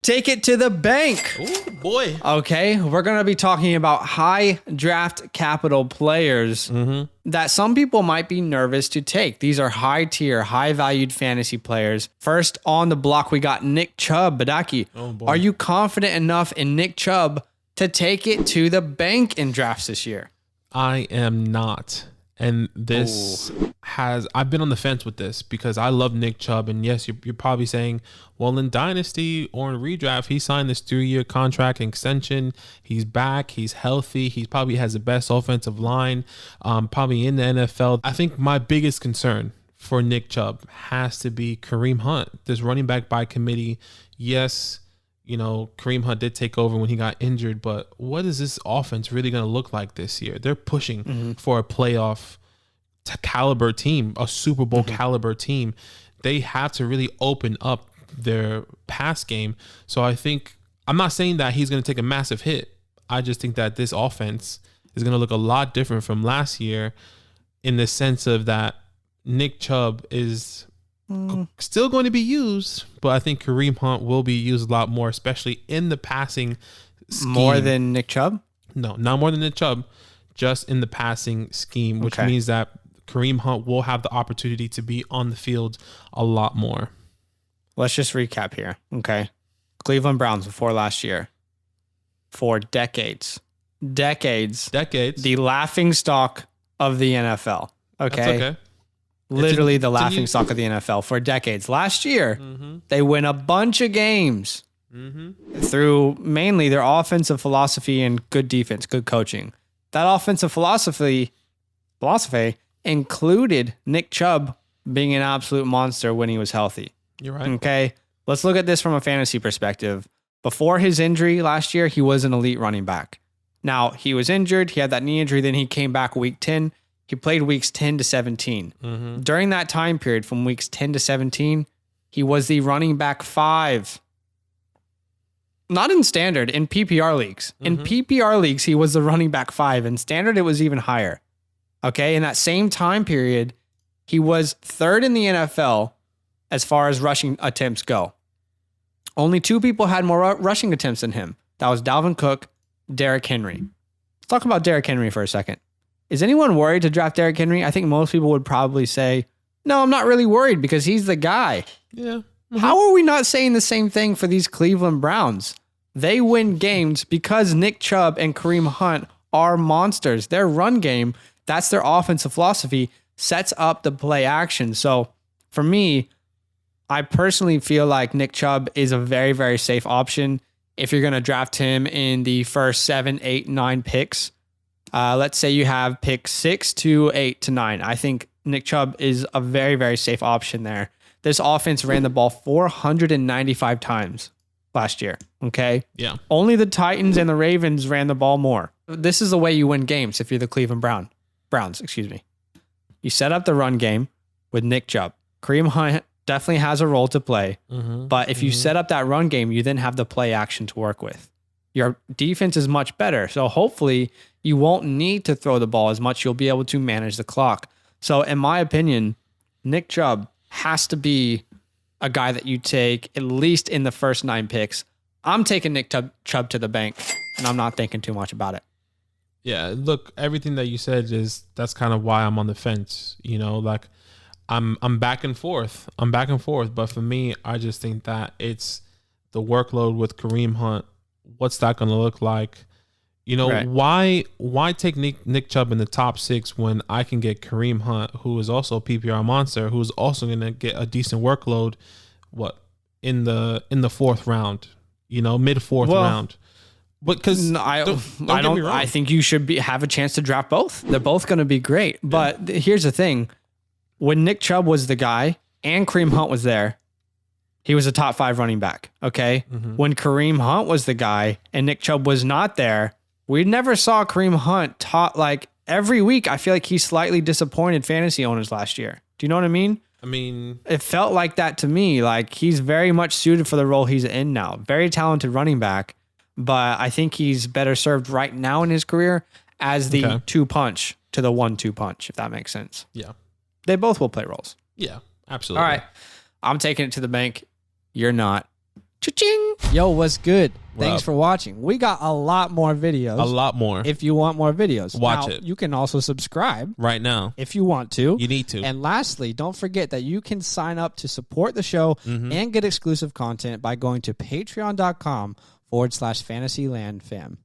Take it to the bank. Oh, boy. Okay, we're going to be talking about high draft capital players that some people might be nervous to take. These are high tier, high valued fantasy players. First on the block, we got Nick Chubb. Badake, are you confident enough in Nick Chubb to take it to the bank in drafts this year? I am not. And this I've been on the fence with this because I love Nick Chubb. And yes, you're probably saying, well, in Dynasty or in redraft, he signed this 3-year contract extension. He's back. He's healthy. He probably has the best offensive line, probably in the NFL. I think my biggest concern for Nick Chubb has to be Kareem Hunt, this running back by committee. Yes, Kareem Hunt did take over when he got injured, but what is this offense really going to look like this year? They're pushing for a playoff caliber team, a Super Bowl caliber team. They have to really open up their pass game. So I'm not saying that he's going to take a massive hit. I just think that this offense is going to look a lot different from last year in the sense of that Nick Chubb is still going to be used, but I think Kareem Hunt will be used a lot more, especially in the passing scheme. More than Nick Chubb? No, not more than Nick Chubb, just in the passing scheme, which means that Kareem Hunt will have the opportunity to be on the field a lot more. Let's just recap here. Okay. Cleveland Browns before last year, for decades, the laughing stock of the NFL. Okay. That's okay. Literally the laughing stock of the NFL for decades. Last year, they win a bunch of games through mainly their offensive philosophy and good defense, good coaching. That offensive philosophy included Nick Chubb being an absolute monster when he was healthy. You're right. Okay, let's look at this from a fantasy perspective. Before his injury last year, he was an elite running back. Now, he was injured. He had that knee injury. Then he came back week 10. He played weeks 10 to 17. During that time period from weeks 10 to 17, he was the running back 5. Not in standard, in PPR leagues. In PPR leagues, he was the running back 5. In standard, it was even higher. Okay, in that same time period, he was 3rd in the NFL as far as rushing attempts go. Only 2 people had more rushing attempts than him. That was Dalvin Cook, Derrick Henry. Let's talk about Derrick Henry for a second. Is anyone worried to draft Derrick Henry? I think most people would probably say, no, I'm not really worried because he's the guy. Yeah. How are we not saying the same thing for these Cleveland Browns? They win games because Nick Chubb and Kareem Hunt are monsters. Their run game, that's their offensive philosophy, sets up the play action. So for me, I personally feel like Nick Chubb is a very, very safe option if you're going to draft him in the first 7, 8, 9 picks. Let's say you have pick 6 to 8 to 9. I think Nick Chubb is a very, very safe option there. This offense ran the ball 495 times last year. Okay. Yeah. Only the Titans and the Ravens ran the ball more. This is the way you win games if you're the Cleveland Browns. You set up the run game with Nick Chubb. Kareem Hunt definitely has a role to play. But if you set up that run game, you then have the play action to work with. Your defense is much better. So hopefully you won't need to throw the ball as much. You'll be able to manage the clock. So in my opinion, Nick Chubb has to be a guy that you take at least in the first 9 picks. I'm taking Nick Chubb to the bank, and I'm not thinking too much about it. Yeah, look, everything that you said that's kind of why I'm on the fence. Like I'm back and forth. But for me, I just think that it's the workload with Kareem Hunt. What's that going to look like? Right. Why take Nick Chubb in the top 6 when I can get Kareem Hunt, who is also a PPR monster, who's also going to get a decent workload, in the 4th round, mid 4th round. But because I think you should have a chance to draft both. They're both going to be great. But here's the thing: when Nick Chubb was the guy and Kareem Hunt was there, he was a top 5 running back. Okay. When Kareem Hunt was the guy and Nick Chubb was not there, we never saw Kareem Hunt every week. I feel like he slightly disappointed fantasy owners last year. Do you know what I mean? It felt like that to me. Like he's very much suited for the role he's in now. Very talented running back, but I think he's better served right now in his career as the 2-punch to the 1-2 punch, if that makes sense. Yeah. They both will play roles. Yeah, absolutely. All right. I'm taking it to the bank. You're not. Cha-ching. Yo, what's good? Thanks up? for watching. We got a lot more videos. A lot more. If you want more videos. Watch now, it. You can also subscribe. Right now. If you want to. You need to. And lastly, don't forget that you can sign up to support the show and get exclusive content by going to patreon.com/fantasylandfam.